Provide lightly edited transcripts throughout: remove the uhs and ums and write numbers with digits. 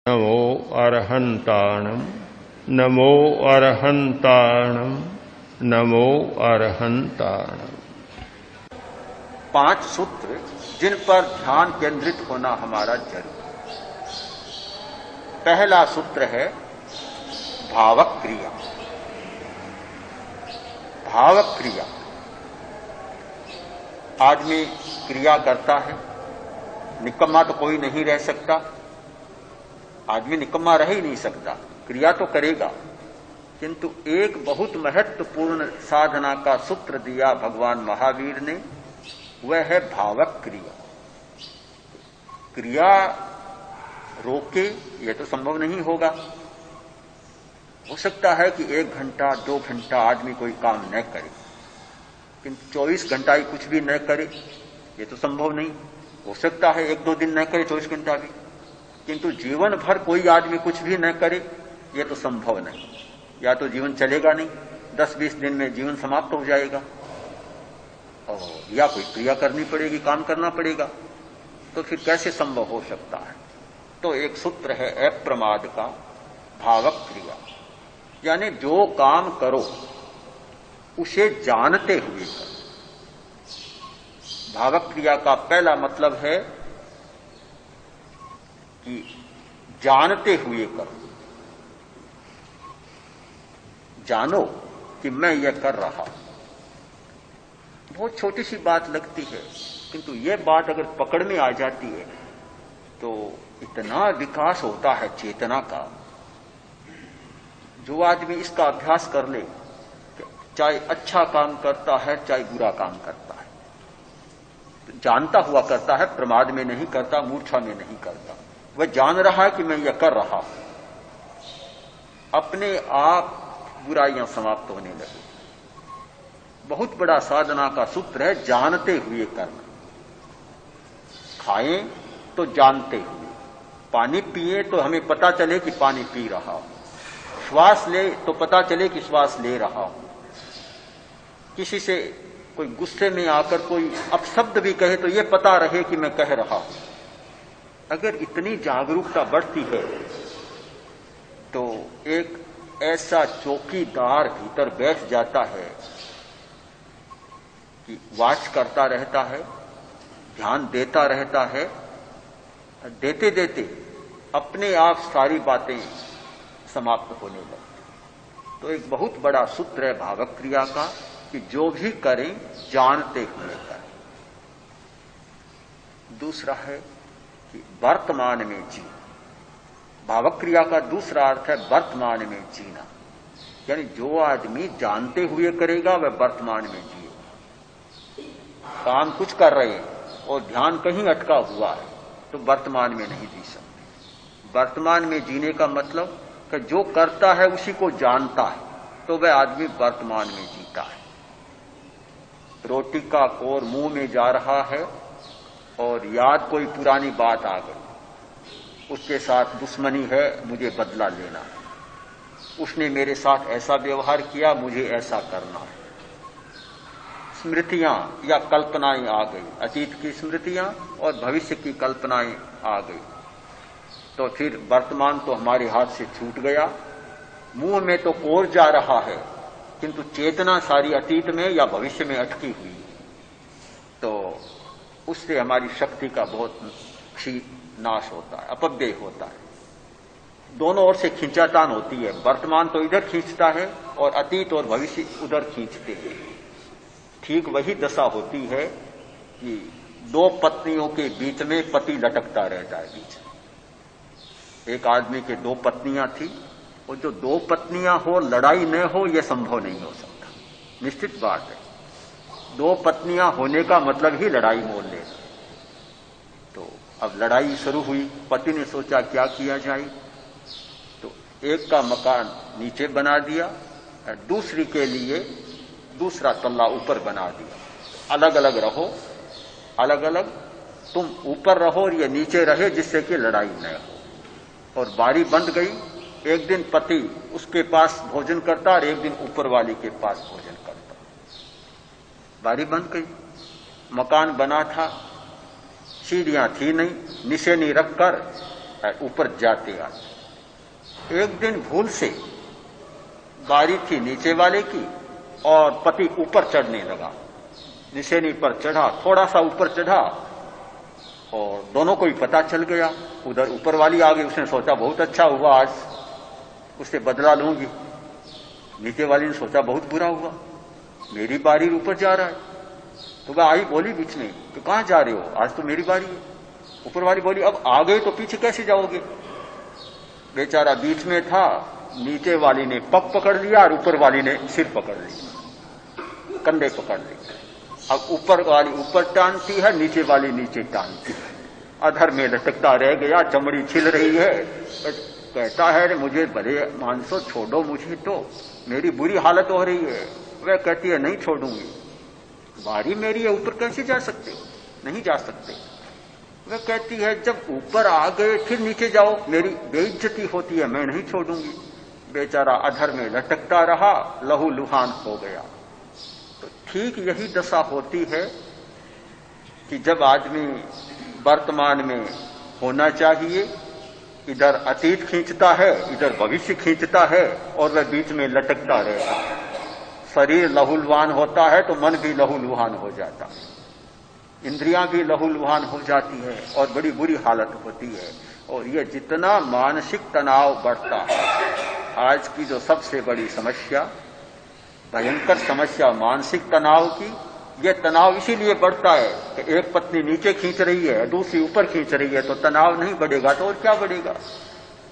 नमो अरहंताणं नमो अरहंताणं नमो अरहंताणं। 5 सूत्र जिन पर ध्यान केंद्रित होना हमारा जरूरी। पहला सूत्र है भावक क्रिया। भावक क्रिया, आदमी क्रिया करता है, निकम्मा तो कोई नहीं रह सकता। आदमी निकम्मा रह ही नहीं सकता, क्रिया तो करेगा। किंतु एक बहुत महत्वपूर्ण साधना का सूत्र दिया भगवान महावीर ने, वह है भावक क्रिया। क्रिया रोके यह तो संभव नहीं होगा। हो सकता है कि 1 घंटा 2 घंटा आदमी कोई काम न करे, किंतु 24 घंटा ही कुछ भी न करे यह तो संभव नहीं। हो सकता है 1-2 दिन न करे 24 घंटा भी, किंतु जीवन भर कोई आदमी कुछ भी न करे यह तो संभव नहीं। या तो जीवन चलेगा नहीं, 10-20 दिन में जीवन समाप्त हो जाएगा, और या कोई क्रिया करनी पड़ेगी, काम करना पड़ेगा। तो फिर कैसे संभव हो सकता है? तो एक सूत्र है अप्रमाद का, भावक क्रिया। यानी जो काम करो उसे जानते हुए करो। भावक क्रिया का पहला मतलब है कि जानते हुए करो। जानो कि मैं यह कर रहा हूं। बहुत छोटी सी बात लगती है, किंतु यह बात अगर पकड़ में आ जाती है तो इतना विकास होता है चेतना का। जो आदमी इसका अभ्यास कर ले, चाहे अच्छा काम करता है चाहे बुरा काम करता है, तो जानता हुआ करता है, प्रमाद में नहीं करता, मूर्छा में नहीं करता। वह जान रहा है कि मैं यह कर रहा हूं, अपने आप बुराइयां समाप्त होने लगी। बहुत बड़ा साधना का सूत्र है जानते हुए करना। खाएं तो जानते हुए, पानी पिए तो हमें पता चले कि पानी पी रहा हूं, श्वास ले तो पता चले कि श्वास ले रहा हूं। किसी से कोई गुस्से में आकर कोई अपशब्द भी कहे तो यह पता रहे कि मैं कह रहा हूं। अगर इतनी जागरूकता बढ़ती है तो एक ऐसा चौकीदार भीतर बैठ जाता है कि वाच करता रहता है, ध्यान देता रहता है। देते देते अपने आप सारी बातें समाप्त होने लगती। तो एक बहुत बड़ा सूत्र है भावक क्रिया का कि जो भी करें जानते हुए करें। दूसरा है कि वर्तमान में जीना। भावक क्रिया का दूसरा अर्थ है वर्तमान में जीना। यानी जो आदमी जानते हुए करेगा वह वर्तमान में जिए। काम कुछ कर रहे हैं और ध्यान कहीं अटका हुआ है तो वर्तमान में नहीं जी सकते। वर्तमान में जीने का मतलब कि जो करता है उसी को जानता है, तो वह आदमी वर्तमान में जीता है। रोटी का कोर मुंह में जा रहा है और याद कोई पुरानी बात आ गई, उसके साथ दुश्मनी है, मुझे बदला लेना है, उसने मेरे साथ ऐसा व्यवहार किया, मुझे ऐसा करना है। स्मृतियां या कल्पनाएं आ गई, अतीत की स्मृतियां और भविष्य की कल्पनाएं आ गई, तो फिर वर्तमान तो हमारे हाथ से छूट गया। मुंह में तो कोर जा रहा है, किंतु चेतना सारी अतीत में या भविष्य में अटकी हुई, तो उससे हमारी शक्ति का बहुत नाश होता है, अपव्यय होता है। दोनों ओर से खींचातान होती है। वर्तमान तो इधर खींचता है और अतीत और भविष्य उधर खींचते हैं। ठीक वही दशा होती है कि 2 पत्नियों के बीच में पति लटकता रहता है बीच में। एक आदमी के 2 पत्नियां थी, और जो 2 पत्नियां हो लड़ाई न हो यह संभव नहीं हो सकता, निश्चित बात है। 2 पत्नियां होने का मतलब ही लड़ाई मोल लेना। तो अब लड़ाई शुरू हुई। पति ने सोचा क्या किया जाए, तो एक का मकान नीचे बना दिया और दूसरी के लिए दूसरा तल्ला ऊपर बना दिया। अलग अलग रहो, अलग अलग, तुम ऊपर रहो और ये नीचे रहे, जिससे कि लड़ाई न हो। और बारी बंद गई। एक दिन पति उसके पास भोजन करता और एक दिन ऊपर वाली के पास भोजन करता। बारी बंद गई। मकान बना था, सीढ़ियां थी नहीं, निशानी रखकर ऊपर जाते आते। एक दिन भूल से बारी थी नीचे वाले की और पति ऊपर चढ़ने लगा, निशानी पर चढ़ा, थोड़ा सा ऊपर चढ़ा और दोनों को ही पता चल गया। उधर ऊपर वाली आ गई, उसने सोचा बहुत अच्छा हुआ, आज उससे बदला लूंगी। नीचे वाली ने सोचा बहुत बुरा हुआ, मेरी बारी ऊपर जा रहा है। तो वह आई बोली बीच में, तो कहां जा रहे हो, आज तो मेरी बारी है। ऊपर वाली बोली अब आ गए तो पीछे कैसे जाओगे। बेचारा बीच में था, नीचे वाली ने पग पकड़ लिया और ऊपर वाली ने सिर पकड़ लिया, कंधे पकड़ लिए। अब ऊपर वाली ऊपर टांगती है, नीचे वाली नीचे टांगती है, अधर में लटकता रह गया, चमड़ी छिल रही है। कहता है मुझे भले मानसो, छोड़ो मुझे, तो मेरी बुरी हालत हो रही है। वह कहती है नहीं छोड़ूंगी, बारी मेरी है, ऊपर कैसे जा सकते हो, नहीं जा सकते। वह कहती है जब ऊपर आ गए फिर नीचे जाओ, मेरी बेइज्जती होती है, मैं नहीं छोड़ूंगी। बेचारा अधर में लटकता रहा, लहू लुहान हो गया। तो ठीक यही दशा होती है कि जब आदमी वर्तमान में होना चाहिए, इधर अतीत खींचता है, इधर भविष्य खींचता है और वह बीच में लटकता रहता है। शरीर लहूलुहान होता है तो मन भी लहूलुहान हो जाता है, इंद्रियां भी लहूलुहान हो जाती है और बड़ी बुरी हालत होती है। और यह जितना मानसिक तनाव बढ़ता है, आज की जो सबसे बड़ी समस्या, भयंकर समस्या मानसिक तनाव की, यह तनाव इसीलिए बढ़ता है कि एक पत्नी नीचे खींच रही है, दूसरी ऊपर खींच रही है, तो तनाव नहीं बढ़ेगा तो और क्या बढ़ेगा।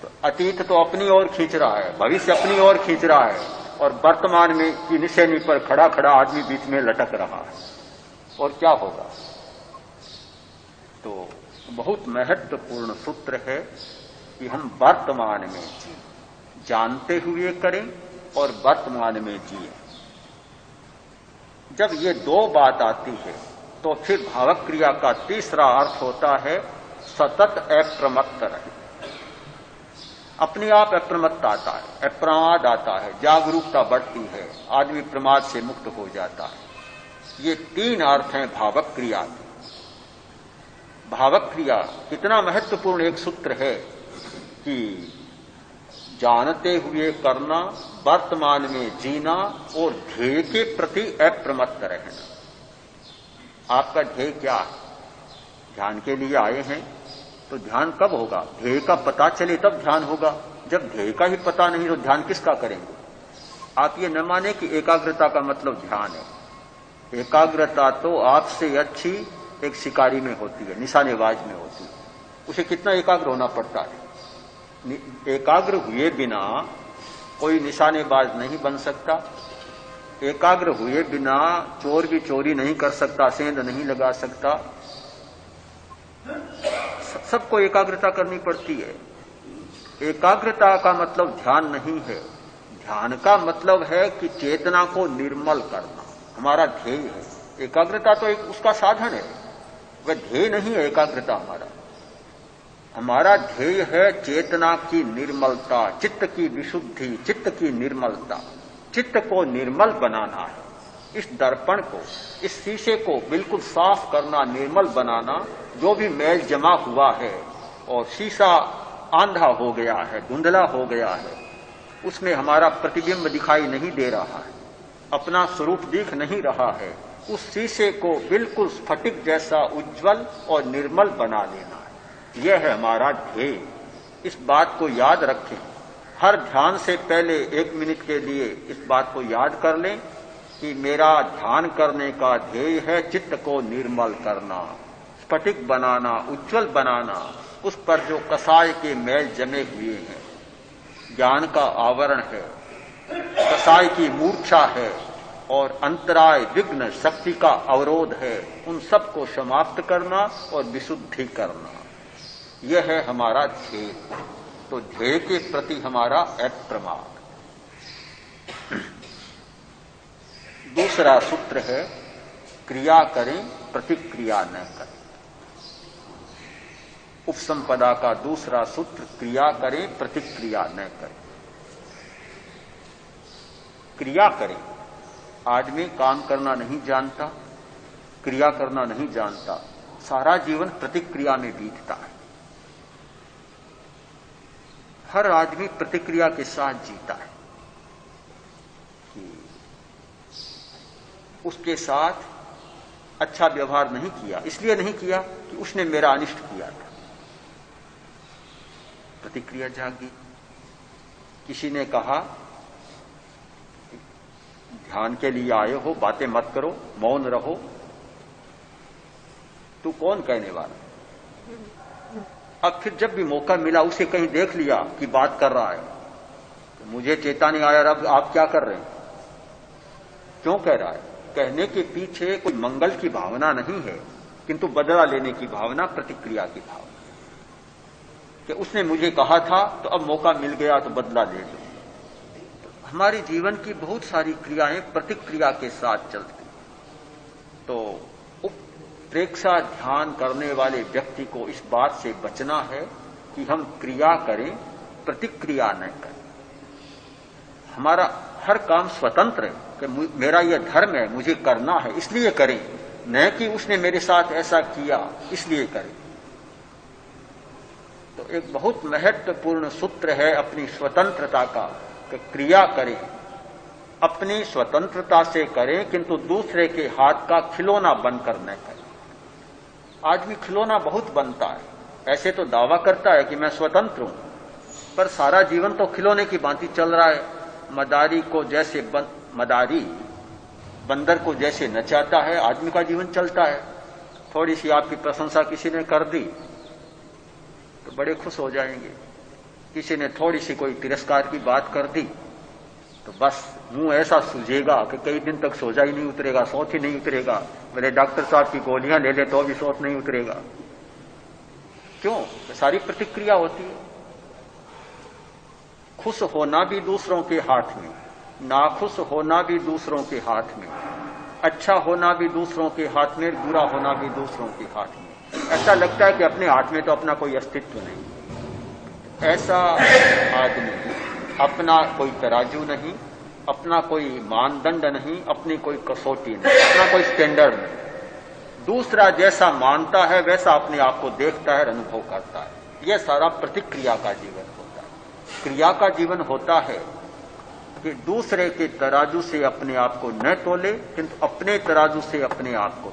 तो अतीत तो अपनी ओर खींच रहा है, भविष्य अपनी ओर खींच रहा है और वर्तमान में की निशानी पर खड़ा खड़ा आदमी बीच में लटक रहा है, और क्या होगा। तो बहुत महत्वपूर्ण सूत्र है कि हम वर्तमान में जानते हुए करें और वर्तमान में जिए। जब ये दो बात आती है तो फिर भावक क्रिया का तीसरा अर्थ होता है सतत अप्रमत्त रहे। अपने आप अप्रमत्त आता है, अप्रमाद आता है, जागरूकता बढ़ती है, आदमी प्रमाद से मुक्त हो जाता है। ये तीन अर्थ हैं भावक क्रिया के। भावक क्रिया कितना महत्वपूर्ण एक सूत्र है कि जानते हुए करना, वर्तमान में जीना और ध्येय के प्रति अप्रमत्त रहना। आपका ध्येय क्या है? ध्यान के लिए आए हैं तो ध्यान कब होगा? ध्येय का पता चले तब ध्यान होगा। जब ध्येय का ही पता नहीं तो ध्यान किसका करेंगे? आप ये न माने कि एकाग्रता का मतलब ध्यान है। एकाग्रता तो आपसे अच्छी एक शिकारी में होती है, निशानेबाज में होती है। उसे कितना एकाग्र होना पड़ता है। एकाग्र हुए बिना कोई निशानेबाज नहीं बन सकता। एकाग्र हुए बिना चोर भी चोरी नहीं कर सकता, सेंध नहीं लगा सकता। सबको एकाग्रता करनी पड़ती है। एकाग्रता का मतलब ध्यान नहीं है। ध्यान का मतलब है कि चेतना को निर्मल करना हमारा ध्येय है। एकाग्रता तो एक उसका साधन है, वह ध्येय नहीं है। एकाग्रता हमारा ध्येय है चेतना की निर्मलता, चित्त की विशुद्धि, चित्त की निर्मलता। चित्त को निर्मल बनाना है। इस दर्पण को, इस शीशे को बिल्कुल साफ करना, निर्मल बनाना। जो भी मैल जमा हुआ है और शीशा आंधा हो गया है, धुंधला हो गया है, उसमें हमारा प्रतिबिंब दिखाई नहीं दे रहा है, अपना स्वरूप दिख नहीं रहा है, उस शीशे को बिल्कुल स्फटिक जैसा उज्जवल और निर्मल बना लेना है। यह है हमारा ध्येय। इस बात को याद रखें। हर ध्यान से पहले 1 मिनट के लिए इस बात को याद कर लें कि मेरा ध्यान करने का ध्येय है चित्त को निर्मल करना, स्फटिक बनाना, उज्जवल बनाना। उस पर जो कसाय के मैल जमे हुए हैं, ज्ञान का आवरण है, कसाय की मूर्छा है और अंतराय, विघ्न, शक्ति का अवरोध है, उन सबको समाप्त करना और विशुद्धि करना। यह है हमारा ध्येय। तो ध्येय के प्रति हमारा अप्रमाद। दूसरा सूत्र है क्रिया करें, प्रतिक्रिया न करें। उपसंपदा का दूसरा सूत्र क्रिया करें, प्रतिक्रिया न करें। क्रिया करें। आदमी काम करना नहीं जानता, क्रिया करना नहीं जानता, सारा जीवन प्रतिक्रिया में बीतता है। हर आदमी प्रतिक्रिया के साथ जीता है कि उसके साथ अच्छा व्यवहार नहीं किया, इसलिए नहीं किया कि उसने मेरा अनिष्ट किया था। प्रतिक्रिया जागी। किसी ने कहा ध्यान के लिए आए हो, बातें मत करो, मौन रहो। तू कौन कहने वाला? अब फिर जब भी मौका मिला उसे कहीं देख लिया कि बात कर रहा है, तो मुझे चेतावनी आया, अब आप क्या कर रहे हैं, क्यों कह रहा है? कहने के पीछे कोई मंगल की भावना नहीं है, किंतु बदला लेने की भावना, प्रतिक्रिया की भावना कि उसने मुझे कहा था तो अब मौका मिल गया तो बदला ले लो। हमारे जीवन की बहुत सारी क्रियाएं प्रतिक्रिया के साथ चलती। तो उत्प्रेक्षा ध्यान करने वाले व्यक्ति को इस बात से बचना है कि हम क्रिया करें, प्रतिक्रिया न करें। हमारा हर काम स्वतंत्र है कि मेरा यह धर्म है, मुझे करना है इसलिए करें, न कि उसने मेरे साथ ऐसा किया इसलिए करें। तो एक बहुत महत्वपूर्ण सूत्र है अपनी स्वतंत्रता का कि क्रिया करें, अपनी स्वतंत्रता से करें, किंतु दूसरे के हाथ का खिलौना बनकर न करें। आदमी खिलौना बहुत बनता है, ऐसे तो दावा करता है कि मैं स्वतंत्र हूं, पर सारा जीवन तो खिलौने की भांति चल रहा है। मदारी को जैसे मदारी बंदर को जैसे नचाता है, आदमी का जीवन चलता है। थोड़ी सी आपकी प्रशंसा किसी ने कर दी तो बड़े खुश हो जाएंगे, किसी ने थोड़ी सी कोई तिरस्कार की बात कर दी तो बस मुंह ऐसा सूझेगा कि कई दिन तक सोजा ही नहीं उतरेगा, सोच ही नहीं उतरेगा। मेरे डॉक्टर साहब की गोलियां ले ले तो भी सोच नहीं उतरेगा। क्यों? सारी प्रतिक्रिया होती है। खुश होना भी दूसरों के हाथ में, नाखुश होना भी दूसरों के हाथ में, अच्छा होना भी दूसरों के हाथ में, बुरा होना भी दूसरों के हाथ में। ऐसा लगता है कि अपने हाथ में तो अपना कोई अस्तित्व नहीं। ऐसा आदमी अपना कोई तराजू नहीं, अपना कोई मानदंड नहीं, अपनी कोई कसौटी नहीं, अपना कोई स्टैंडर्ड नहीं। दूसरा जैसा मानता है वैसा अपने आप को देखता है, अनुभव करता है। यह सारा प्रतिक्रिया का जीवन होता है। क्रिया का जीवन होता है कि दूसरे के तराजू से अपने आप को न तोले, किंतु अपने तराजू से अपने आप को